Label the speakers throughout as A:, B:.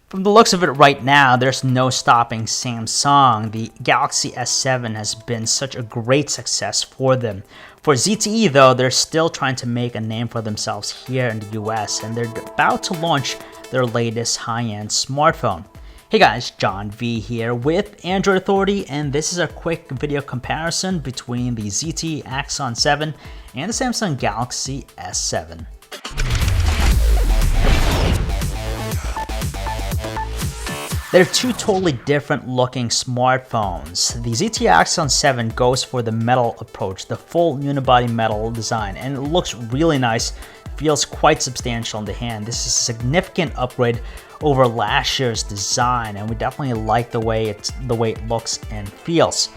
A: From the looks of it right now, there's no stopping Samsung. The Galaxy S7 has been such a great success for them. For ZTE though, they're still trying to make a name for themselves here in the US, and they're about to launch their latest high-end smartphone. Hey guys, John V here with Android Authority, and this is a quick video comparison between the ZTE Axon 7 and the Samsung Galaxy S7. They're two totally different looking smartphones. The ZTE Axon 7 goes for the metal approach, the full unibody metal design, and it looks really nice, feels quite substantial in the hand. This is a significant upgrade over last year's design, and we definitely like the way it looks and feels.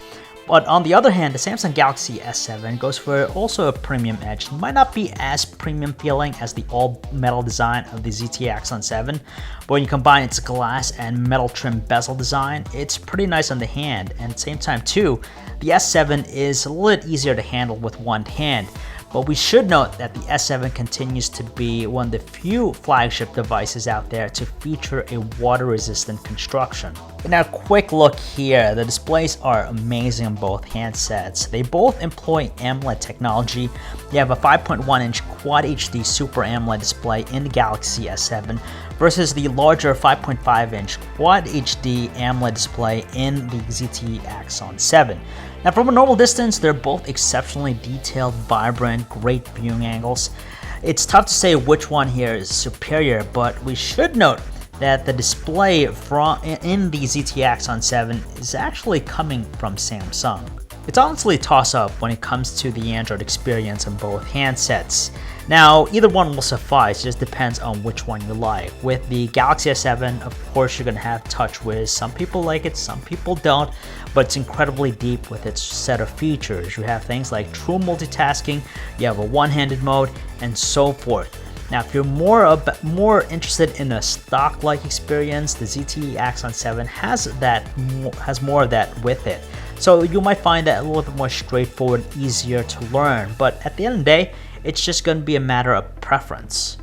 A: But on the other hand, the Samsung Galaxy S7 goes for also a premium edge. It might not be as premium feeling as the all-metal design of the ZTE Axon 7, but when you combine its glass and metal trim bezel design, it's pretty nice on the hand. And at the same time too, the S7 is a little bit easier to handle with one hand. But we should note that the S7 continues to be one of the few flagship devices out there to feature a water-resistant construction. Now, quick look here. The displays are amazing on both handsets. They both employ AMOLED technology. You have a 5.1-inch Quad HD Super AMOLED display in the Galaxy S7 versus the larger 5.5-inch Quad HD AMOLED display in the ZTE Axon 7. Now, from a normal distance, they're both exceptionally detailed, vibrant, great viewing angles. It's tough to say which one here is superior, but we should note that the display in the ZTE Axon 7 is actually coming from Samsung. It's honestly a toss-up when it comes to the Android experience on both handsets. Now, either one will suffice, it just depends on which one you like. With the Galaxy S7, of course, you're going to have TouchWiz. Some people like it, some people don't, but it's incredibly deep with its set of features. You have things like true multitasking, you have a one-handed mode, and so forth. Now, if you're more interested in a stock-like experience, the ZTE Axon 7 has more of that with it. So you might find that a little bit more straightforward, easier to learn, but at the end of the day, it's just going to be a matter of preference.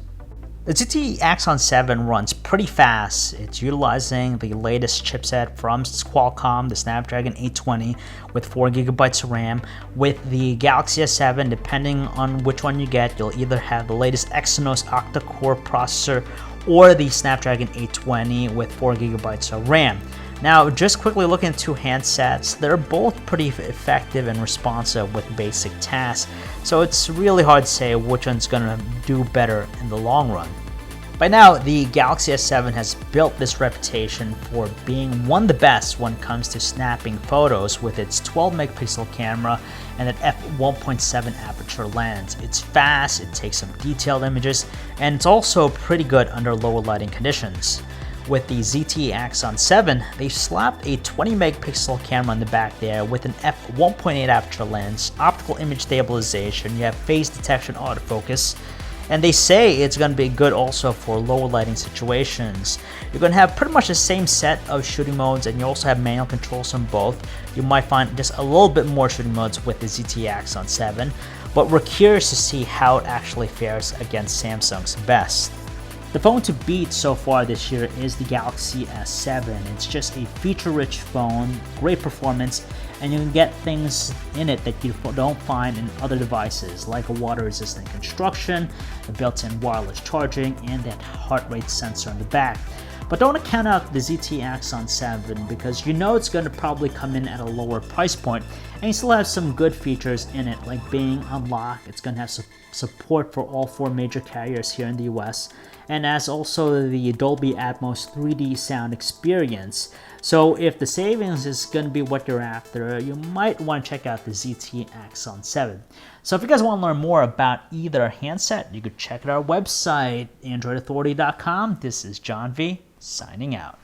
A: The ZTE Axon 7 runs pretty fast. It's utilizing the latest chipset from Qualcomm, the Snapdragon 820 with 4GB of RAM. With the Galaxy S7, depending on which one you get, you'll either have the latest Exynos octa-core processor or the Snapdragon 820 with 4GB of RAM. Now, just quickly looking at two handsets, they're both pretty effective and responsive with basic tasks, so it's really hard to say which one's going to do better in the long run. By now, the Galaxy S7 has built this reputation for being one of the best when it comes to snapping photos with its 12-megapixel camera and an f1.7 aperture lens. It's fast, it takes some detailed images, and it's also pretty good under lower lighting conditions. With the ZTE Axon 7, they slapped a 20-megapixel camera on the back there with an f1.8 aperture lens, optical image stabilization, you have phase detection autofocus, and they say it's going to be good also for lower lighting situations. You're going to have pretty much the same set of shooting modes, and you also have manual controls on both. You might find just a little bit more shooting modes with the ZTE Axon 7, but we're curious to see how it actually fares against Samsung's best. The phone to beat so far this year is the Galaxy S7. It's just a feature-rich phone, great performance, and you can get things in it that you don't find in other devices, like a water-resistant construction, the built-in wireless charging, and that heart rate sensor in the back. But don't count out the ZTE Axon 7 because you know it's going to probably come in at a lower price point, and you still have some good features in it, like being unlocked. It's going to have support for all 4 major carriers here in the US, and as also the Dolby Atmos 3D sound experience. So if the savings is going to be what you're after, you might want to check out the ZTE Axon 7. So if you guys want to learn more about either handset, you could check out our website, androidauthority.com. This is John V, signing out.